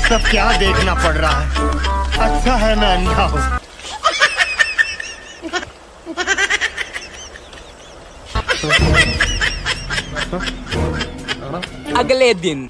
सब क्या देखना पड़ रहा है। अच्छा है मैं अंधा हूँ। अगले दिन